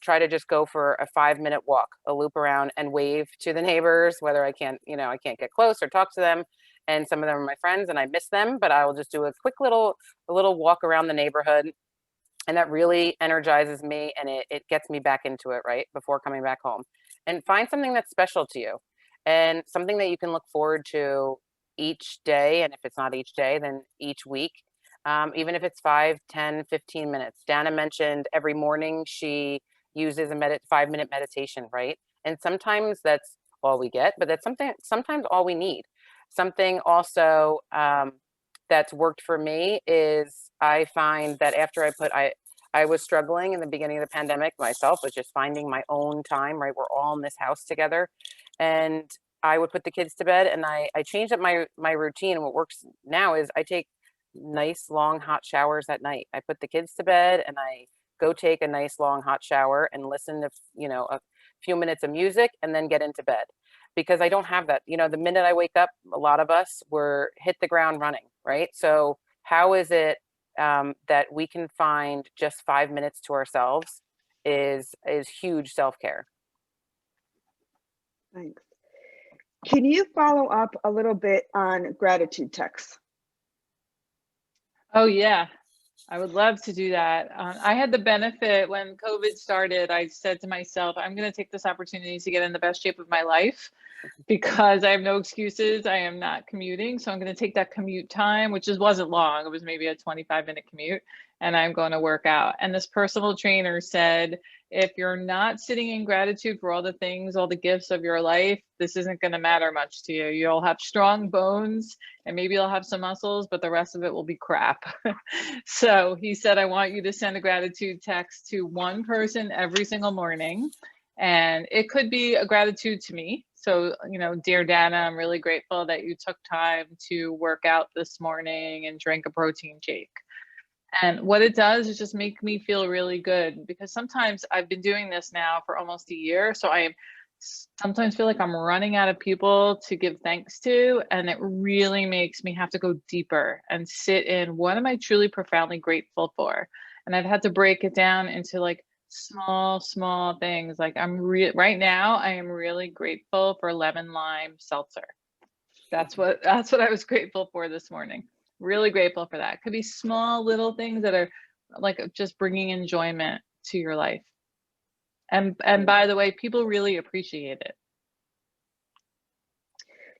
try to just go for a 5-minute walk, a loop around, and wave to the neighbors, whether I can't, I can't get close or talk to them. And some of them are my friends and I miss them, but I will just do a quick a little walk around the neighborhood. And that really energizes me and it gets me back into it, right? Before coming back home. And find something that's special to you and something that you can look forward to each day. And if it's not each day, then each week. Even if it's 5, 10, 15 minutes. Dana mentioned every morning she uses a 5-minute meditation, right? And sometimes that's all we get, but that's sometimes all we need. Something also that's worked for me is I find that after I was struggling in the beginning of the pandemic myself with just finding my own time, right? We're all in this house together. And I would put the kids to bed and I changed up my routine. And what works now is I take nice long hot showers at night. I put the kids to bed and I go take a nice long hot shower and listen to, a few minutes of music and then get into bed. Because I don't have that. The minute I wake up, a lot of us were hit the ground running, right? So how is it that we can find just 5 minutes to ourselves is huge self-care. Thanks. Can you follow up a little bit on gratitude texts? Oh, yeah. I would love to do that. I had the benefit when COVID started. I said to myself, I'm going to take this opportunity to get in the best shape of my life because I have no excuses. I am not commuting. So I'm going to take that commute time, which wasn't long. It was maybe a 25-minute commute, and I'm going to work out. And this personal trainer said, if you're not sitting in gratitude for all the things, all the gifts of your life, this isn't going to matter much to you. You'll have strong bones and maybe you'll have some muscles, but the rest of it will be crap. So he said, I want you to send a gratitude text to one person every single morning. And it could be a gratitude to me. So, dear Dana, I'm really grateful that you took time to work out this morning and drink a protein shake. And what it does is just make me feel really good because sometimes I've been doing this now for almost a year. So I sometimes feel like I'm running out of people to give thanks to. And it really makes me have to go deeper and sit in what am I truly profoundly grateful for? And I've had to break it down into like small things. Like right now, I am really grateful for lemon lime seltzer. That's what I was grateful for this morning. Really grateful for that. It could be small little things that are like just bringing enjoyment to your life. And by the way, people really appreciate it.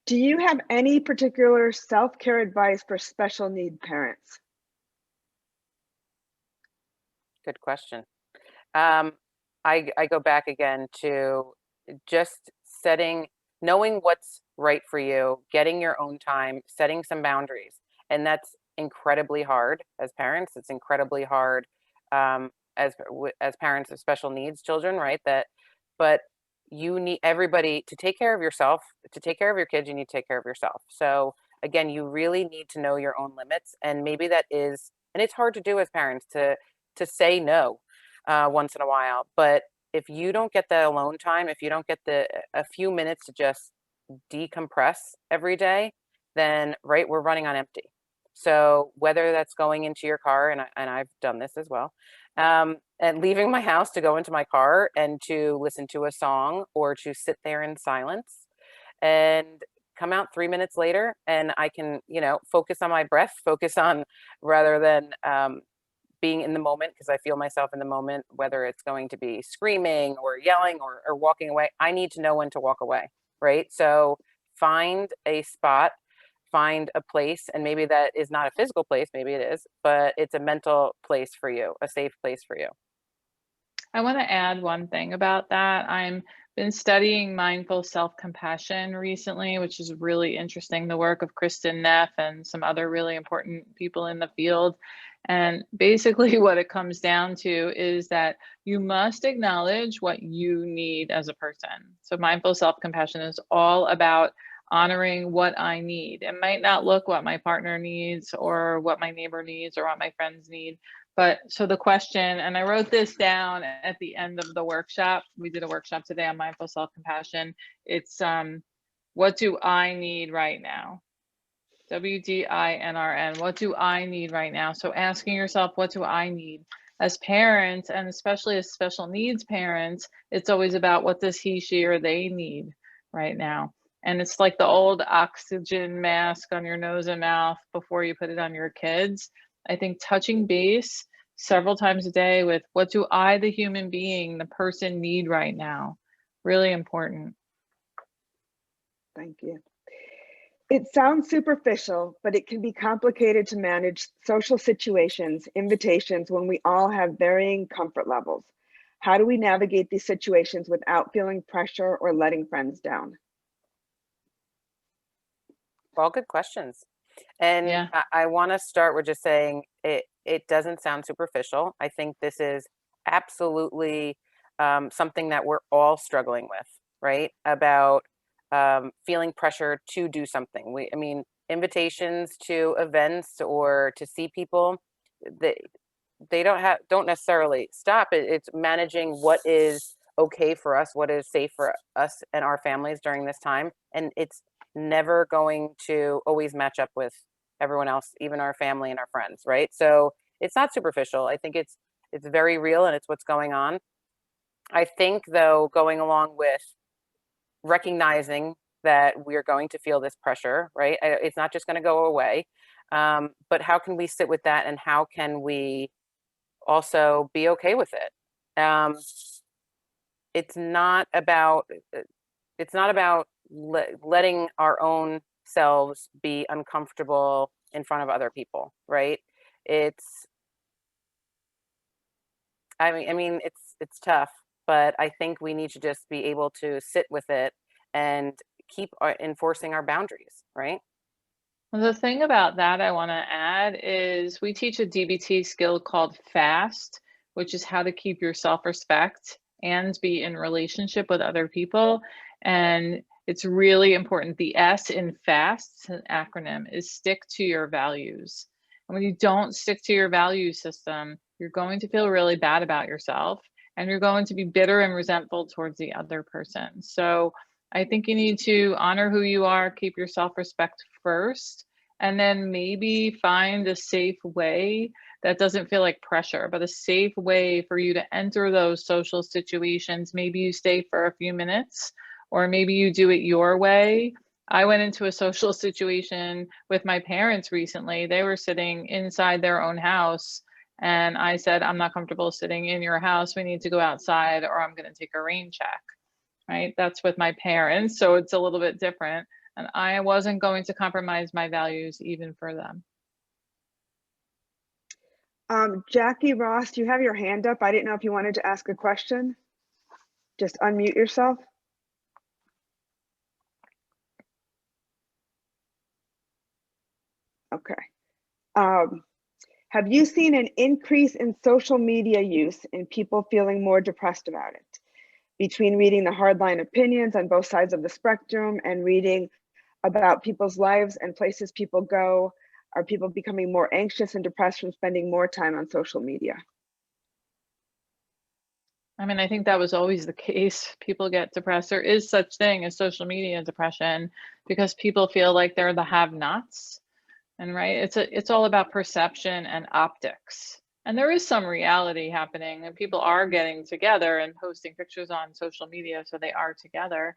Do you have any particular self-care advice for special need parents? Good question. I go back again to just knowing what's right for you, getting your own time, setting some boundaries. And that's incredibly hard as parents. It's incredibly hard as parents of special needs children, right? But you need everybody to take care of yourself. To take care of your kids, you need to take care of yourself. So again, you really need to know your own limits. And maybe and it's hard to do as parents to say no once in a while. But if you don't get that alone time, if you don't get a few minutes to just decompress every day, then we're running on empty. So whether that's going into your car, and I've done this as well, and leaving my house to go into my car and to listen to a song or to sit there in silence and come out 3 minutes later and I can, focus on my breath, focus on rather than being in the moment, because I feel myself in the moment, whether it's going to be screaming or yelling or walking away. I need to know when to walk away, right? So find a spot, find a place, and maybe that is not a physical place, maybe it is, but it's a mental place for you, a safe place for you. I want to add one thing about that. I'm been studying mindful self-compassion recently, which is really interesting, the work of Kristin Neff and some other really important people in the field. And basically what it comes down to is that you must acknowledge what you need as a person. So mindful self-compassion is all about honoring what I need. It might not look what my partner needs or what my neighbor needs or what my friends need. But so the question, and I wrote this down at the end of the workshop. We did a workshop today on mindful self-compassion. It's what do I need right now? WDINRN, what do I need right now? So asking yourself, what do I need? as parents, and especially as special needs parents, it's always about what does he, she, or they need right now. And it's like the old oxygen mask on your nose and mouth before you put it on your kids. I think touching base several times a day with what do I, the human being, the person, need right now? Really important. Thank you. It sounds superficial, but it can be complicated to manage social situations, invitations when we all have varying comfort levels. How do we navigate these situations without feeling pressure or letting friends down? All good questions. And Yeah. I want to start with just saying it doesn't sound superficial. I think this is absolutely something that we're all struggling with, right? About feeling pressure to do something. I mean, invitations to events or to see people, they don't necessarily stop. It's managing what is okay for us, what is safe for us and our families during this time, and it's never going to always match up with everyone else, even our family and our friends, right? So it's not superficial. I think it's very real and it's what's going on. I think though, going along with recognizing that we are going to feel this pressure, right? It's not just going to go away. But how can we sit with that, and how can we also be okay with it? It's not about letting our own selves be uncomfortable in front of other people, right? It's I mean it's tough, but I think we need to just be able to sit with it and keep enforcing our boundaries, right? Well, the thing about that I want to add is we teach a DBT skill called FAST, which is how to keep your self-respect and be in relationship with other people. And it's really important. The S in FAST, an acronym, is stick to your values. And when you don't stick to your value system, you're going to feel really bad about yourself, and you're going to be bitter and resentful towards the other person. So I think you need to honor who you are, keep your self-respect first, and then maybe find a safe way that doesn't feel like pressure, but a safe way for you to enter those social situations. Maybe you stay for a few minutes, or maybe you do it your way. I went into a social situation with my parents recently. They were sitting inside their own house, and I said, I'm not comfortable sitting in your house. We need to go outside, or I'm going to take a rain check. Right? That's with my parents, so it's a little bit different. And I wasn't going to compromise my values even for them. Jackie Ross, you have your hand up. I didn't know if you wanted to ask a question. Just unmute yourself. Okay. Have you seen an increase in social media use and people feeling more depressed about it? Between reading the hardline opinions on both sides of the spectrum and reading about people's lives and places people go, are people becoming more anxious and depressed from spending more time on social media? I mean, I think that was always the case. People get depressed. There is such thing as social media depression because people feel like they're the have-nots. And right, it's all about perception and optics. And there is some reality happening, and people are getting together and posting pictures on social media, so they are together.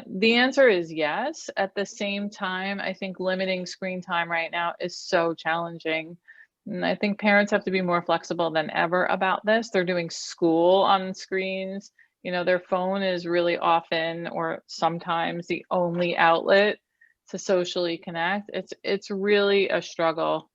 The answer is yes. At the same time, I think limiting screen time right now is so challenging. And I think parents have to be more flexible than ever about this. They're doing school on screens. You know, their phone is really often or sometimes the only outlet to socially connect. It's really a struggle.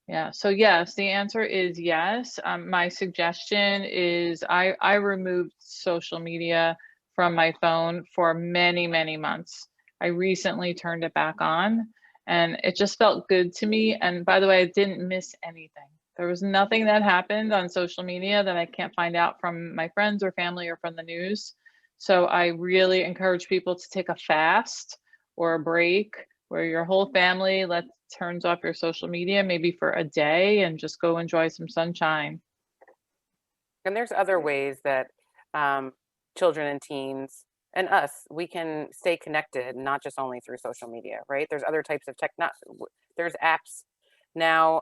Yeah. So yes, the answer is yes. My suggestion is I removed social media from my phone for many, many months. I recently turned it back on, and it just felt good to me. And by the way, I didn't miss anything. There was nothing that happened on social media that I can't find out from my friends or family or from the news. So I really encourage people to take a fast or a break where your whole family turns off your social media maybe for a day and just go enjoy some sunshine. And there's other ways that children and teens and us, we can stay connected, not just only through social media, right? There's other types of there's apps now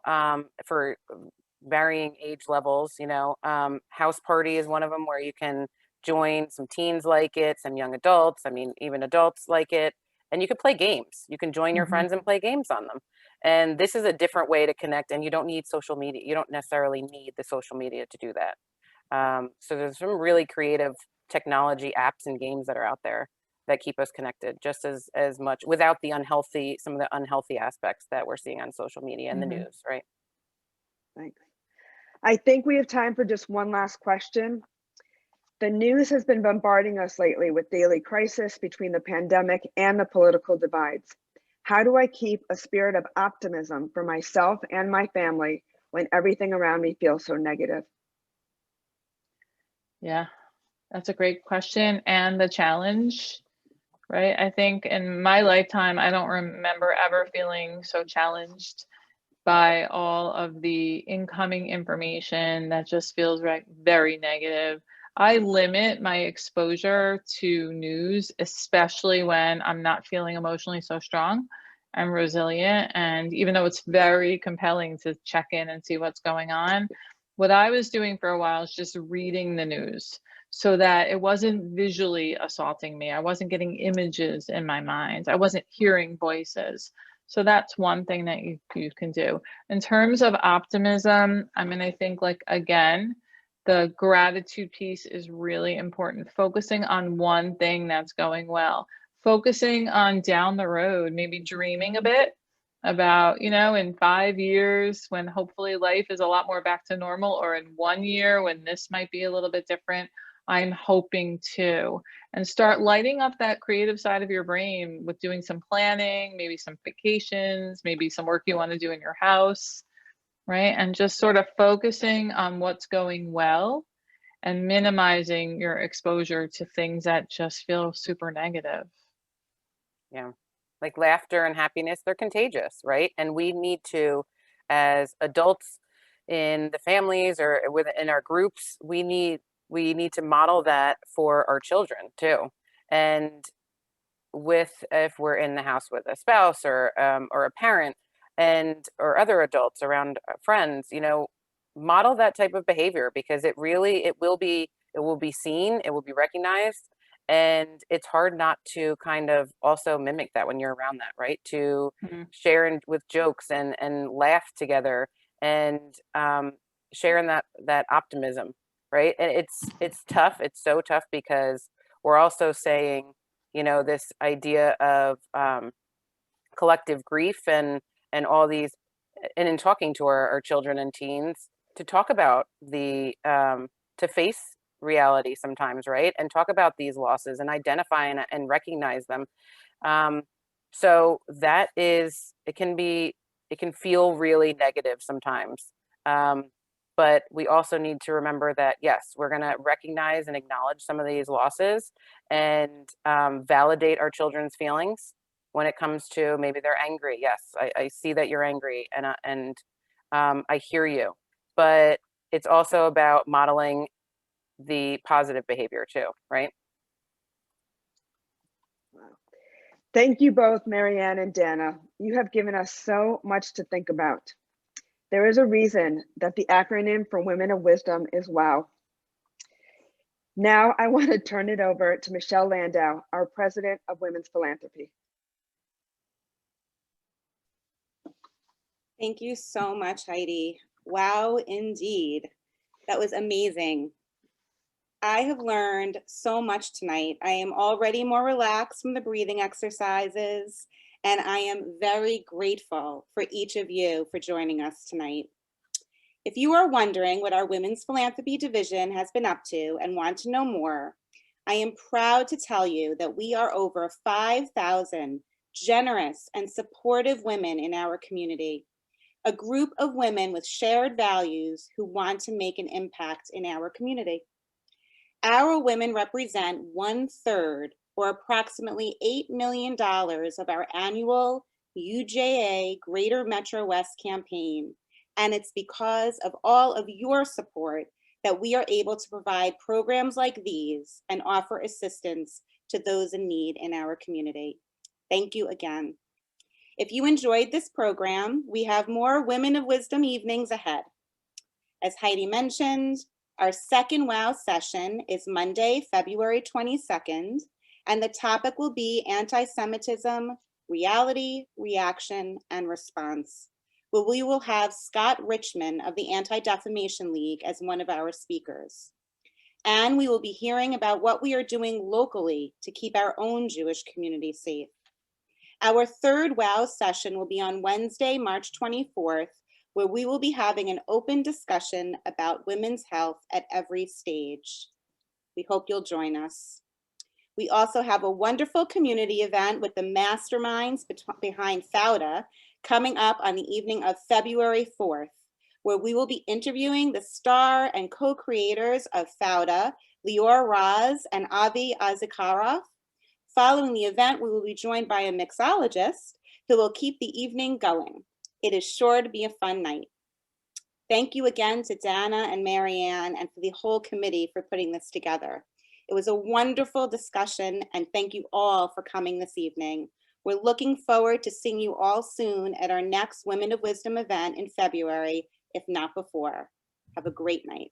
for varying age levels, house party is one of them where you can join. Some teens like it, some young adults, I mean, even adults like it. And you can play games. You can join your Mhm. friends and play games on them. And this is a different way to connect, and you don't need social media. You don't necessarily need the social media to do that. So there's some really creative technology apps and games that are out there that keep us connected just as much without some of the unhealthy aspects that we're seeing on social media and the Mhm. news, right? Thanks. I think we have time for just one last question. The news has been bombarding us lately with daily crisis between the pandemic and the political divides. How do I keep a spirit of optimism for myself and my family when everything around me feels so negative? Yeah, that's a great question. And the challenge, right? I think in my lifetime, I don't remember ever feeling so challenged by all of the incoming information that just feels very negative. I limit my exposure to news, especially when I'm not feeling emotionally so strong. I'm resilient. And even though it's very compelling to check in and see what's going on, what I was doing for a while is just reading the news so that it wasn't visually assaulting me. I wasn't getting images in my mind. I wasn't hearing voices. So that's one thing that you can do. In terms of optimism, I mean, I think like again, the gratitude piece is really important. Focusing on one thing that's going well, focusing on down the road, maybe dreaming a bit about, in 5 years when hopefully life is a lot more back to normal, or in 1 year when this might be a little bit different. I'm hoping to, and start lighting up that creative side of your brain with doing some planning, maybe some vacations, maybe some work you want to do in your house, right? And just sort of focusing on what's going well and minimizing your exposure to things that just feel super negative. Yeah. Like laughter and happiness, they're contagious, right? And we need to, as adults in the families or within our groups, we need to model that for our children too. And if we're in the house with a spouse or a parent and or other adults around friends, model that type of behavior because it will be seen, it will be recognized, and it's hard not to kind of also mimic that when you're around that, right? To Mhm. share with jokes and laugh together and share in that optimism, right? And it's tough. It's so tough because we're also saying, this idea of collective grief and all these, and in talking to our children and teens to talk about to face reality sometimes, right? And talk about these losses and identify and recognize them. Um, so it can feel really negative sometimes. Um, but we also need to remember that, yes, we're going to recognize and acknowledge some of these losses and validate our children's feelings when it comes to maybe they're angry. Yes, I see that you're angry and I hear you. But it's also about modeling the positive behavior too, right? Wow. Thank you both, Marianne and Dana. You have given us so much to think about. There is a reason that the acronym for Women of Wisdom is WOW. Now I want to turn it over to Michelle Landau, our President of Women's Philanthropy. Thank you so much, Heidi. Wow, indeed. That was amazing. I have learned so much tonight. I am already more relaxed from the breathing exercises, and I am very grateful for each of you for joining us tonight. If you are wondering what our Women's Philanthropy Division has been up to and want to know more, I am proud to tell you that we are over 5,000 generous and supportive women in our community, a group of women with shared values who want to make an impact in our community. Our women represent 1/3, or approximately $8 million of our annual UJA Greater Metro West campaign. And it's because of all of your support that we are able to provide programs like these and offer assistance to those in need in our community. Thank you again. If you enjoyed this program, we have more Women of Wisdom evenings ahead. As Heidi mentioned, our second WOW session is Monday, February 22nd, and the topic will be anti-Semitism, reality, reaction, and response. Where we will have Scott Richmond of the Anti-Defamation League as one of our speakers. And we will be hearing about what we are doing locally to keep our own Jewish community safe. Our third WOW session will be on Wednesday, March 24th, where we will be having an open discussion about women's health at every stage. We hope you'll join us. We also have a wonderful community event with the masterminds behind FAUDA coming up on the evening of February 4th, where we will be interviewing the star and co-creators of FAUDA, Lior Raz and Avi Azikaroff. Following the event, we will be joined by a mixologist who will keep the evening going. It is sure to be a fun night. Thank you again to Dana and Marianne and for the whole committee for putting this together. It was a wonderful discussion, and thank you all for coming this evening. We're looking forward to seeing you all soon at our next Women of Wisdom event in February, if not before. Have a great night.